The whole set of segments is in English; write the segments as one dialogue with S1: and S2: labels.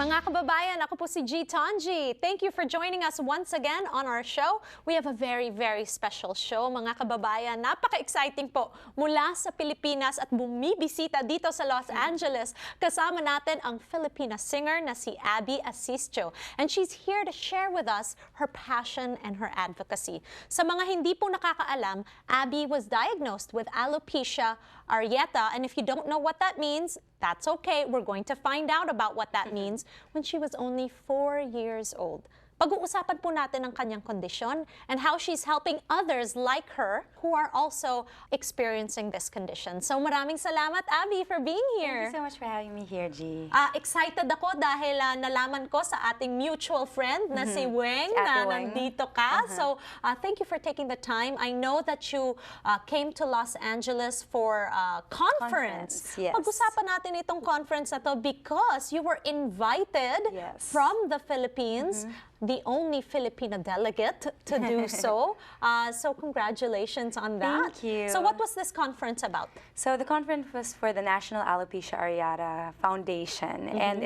S1: Mga kababayan, ako po si G. Tonji. Thank you for joining us once again on our show. We have a very, very special show, mga kababayan. Napaka-exciting po mula sa Pilipinas at bumibisita dito sa Los Angeles. Kasama natin ang Filipina singer na si Abby Asistio. And she's here to share with us her passion and her advocacy. Sa mga hindi po nakakaalam, Abby was diagnosed with alopecia areata. And if you don't know what that means, that's okay. We're going to find out about what that means when she was only 4 years old. Pag-uusapan po natin ang kanyang kondisyon and how she's helping others like her who are also experiencing this condition. So maraming salamat, Abby, for being here.
S2: Thank you so much for having me here, G.
S1: Excited ako dahil nalaman ko sa ating mutual friend na si Weng na nandito ka. So thank you for taking the time. I know that you came to Los Angeles for a conference.
S2: Yes.
S1: Pag-usapan natin itong conference na to because you were invited from the Philippines, the only Filipina delegate to do so. So congratulations on that.
S2: Thank you.
S1: So what was this conference about?
S2: So the conference was for the National Alopecia Areata Foundation. And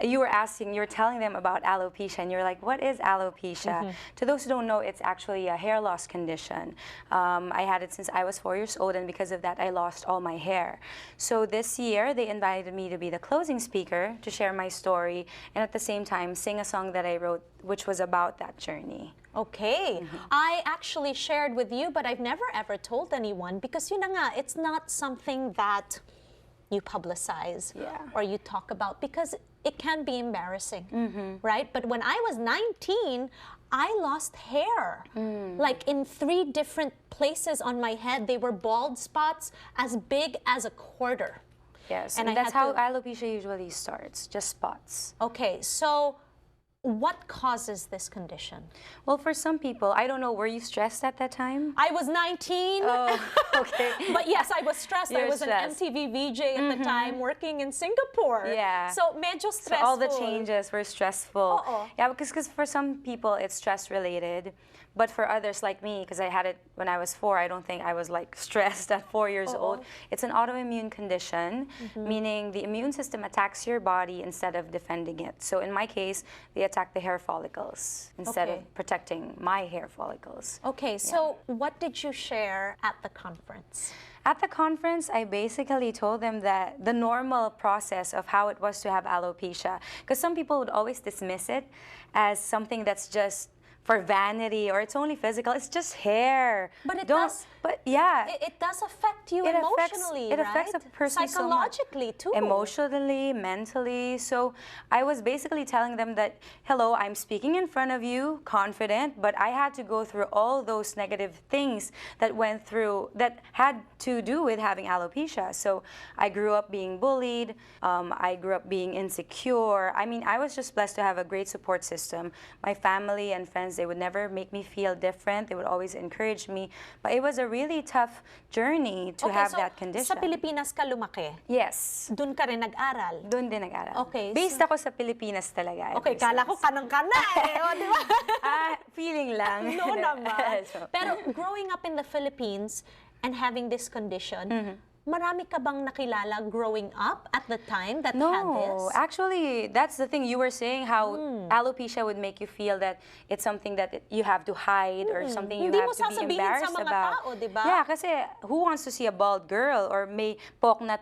S2: you were telling them about alopecia, and you're like, what is alopecia? To those who don't know, it's actually a hair loss condition. I had it since I was 4 years old, and because of that, I lost all my hair. So this year, they invited me to be the closing speaker to share my story, and at the same time, sing a song that I wrote, which was about that journey.
S1: Okay. I actually shared with you, but I've never ever told anyone because yun na nga, it's not something that you publicize or you talk about because it can be embarrassing, right? But when I was 19, I lost hair, like in 3 different places on my head. They were bald spots as big as a quarter.
S2: Yes, and that's how alopecia usually starts, just spots.
S1: Okay, so what causes this condition?
S2: Well, for some people, I don't know, were you stressed at that time?
S1: I was 19.
S2: Oh, okay.
S1: But yes, I was stressed. I was
S2: stressed.
S1: an MTV VJ at the time working in Singapore.
S2: Yeah.
S1: So medyo stressful.
S2: So all the changes were stressful.
S1: Oo.
S2: Yeah, because for some people, it's stress related. But for others like me, because I had it when I was 4, I don't think I was like stressed at 4 years old. It's an autoimmune condition, meaning the immune system attacks your body instead of defending it. So in my case, they attack the hair follicles instead of protecting my hair follicles.
S1: Okay, so what did you share at the conference?
S2: At the conference, I basically told them that the normal process of how it was to have alopecia, because some people would always dismiss it as something that's just for vanity or it's only physical. It's just hair.
S1: But it does.
S2: But yeah,
S1: it does affect you emotionally,
S2: it
S1: right?
S2: affects a person
S1: psychologically too.
S2: Emotionally, mentally. So I was basically telling them that, hello, I'm speaking in front of you, confident, but I had to go through all those negative things that went through, that had to do with having alopecia. So I grew up being bullied. I grew up being insecure. I mean, I was just blessed to have a great support system. My family and friends, they would never make me feel different. They would always encourage me. But it was a really tough journey to have that condition.
S1: Sa Pilipinas ka lumaki?
S2: Yes.
S1: Doon ka rin nag-aral?
S2: Doon din nag-aral.
S1: Okay.
S2: Based ako sa Pilipinas talaga.
S1: Okay, kala ko kanang-kana eh. O, di ba?
S2: Feeling lang.
S1: No naman. Pero growing up in the Philippines and having this condition, marami ka bang nakilala growing up at the time that had this?
S2: No, actually, that's the thing. You were saying how alopecia would make you feel that it's something that you have to hide or something you have to be embarrassed about.
S1: Tao, diba?
S2: Yeah, kasi who wants to see a bald girl or may poknat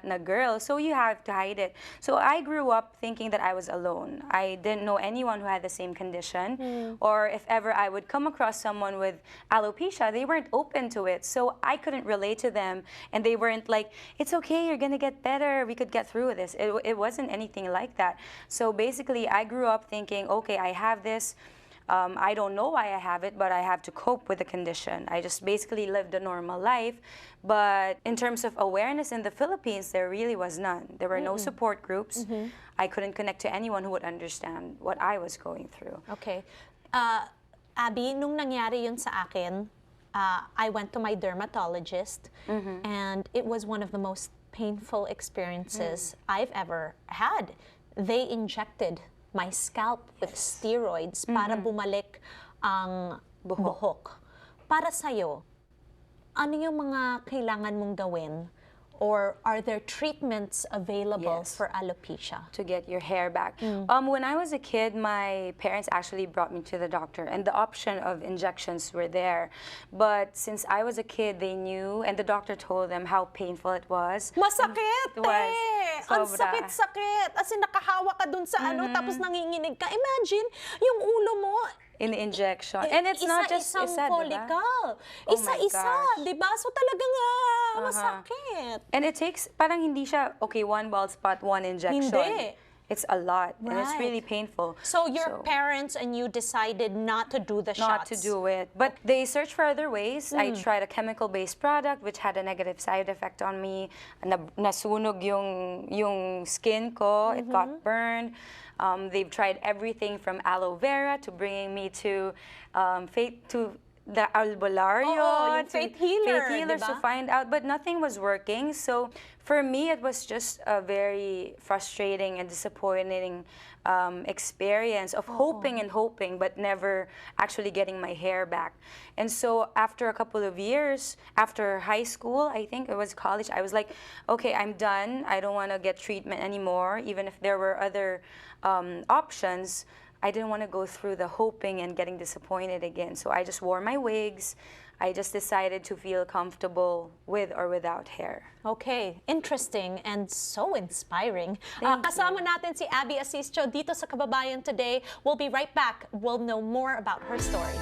S2: na girl? So you have to hide it. So I grew up thinking that I was alone. I didn't know anyone who had the same condition. Or if ever I would come across someone with alopecia, they weren't open to it. So I couldn't relate to them, and they weren't like, it's okay, you're gonna get better, we could get through this. It wasn't anything like that. So basically, I grew up thinking, okay, I have this. I don't know why I have it, but I have to cope with the condition. I just basically lived a normal life. But in terms of awareness in the Philippines, there really was none. There were no support groups. I couldn't connect to anyone who would understand what I was going through.
S1: Okay. Abby, nung nangyari yun sa akin, I went to my dermatologist, and it was one of the most painful experiences I've ever had. They injected my scalp with steroids para bumalik ang buhok. Para sa'yo, ano yung mga kailangan mong gawin or are there treatments available
S2: Yes.
S1: for alopecia?
S2: To get your hair back. When I was a kid, my parents actually brought me to the doctor, and the option of injections were there. But since I was a kid, they knew, and the doctor told them how painful it was.
S1: Masakit,
S2: It was
S1: Ang
S2: sobra.
S1: sakit-sakit. As in, nakahawa ka dun sa ano, tapos nanginginig ka. Imagine, yung ulo mo,
S2: In the injection. And it's not just
S1: isa-isang
S2: isa, diba?
S1: follicle.
S2: Oh my
S1: Isa-isa,
S2: gosh.
S1: di ba? So talagang masakit.
S2: And it takes, parang hindi siya, okay, one bald spot, one injection.
S1: Hindi.
S2: It's a lot, and it's
S1: Right.
S2: really painful.
S1: So your parents and you decided not to do the
S2: Not
S1: shots?
S2: to do it. But they searched for other ways. I tried a chemical-based product which had a negative side effect on me. Nasunog yung skin ko. It got burned. They've tried everything from aloe vera to bringing me to the albulario,
S1: Oo, yung
S2: to
S1: faith healer,
S2: healers to
S1: diba?
S2: find out, but nothing was working. So for me, it was just a very frustrating and disappointing experience of hoping and hoping, but never actually getting my hair back. And so after a couple of years, after high school, I think it was college, I was like, okay, I'm done. I don't want to get treatment anymore, even if there were other options. I didn't want to go through the hoping and getting disappointed again. So I just wore my wigs. I just decided to feel comfortable with or without hair.
S1: Okay, interesting and so inspiring.
S2: Thank
S1: Kasama natin si Abby Asistio dito sa Kababayan Today. We'll be right back. We'll know more about her story.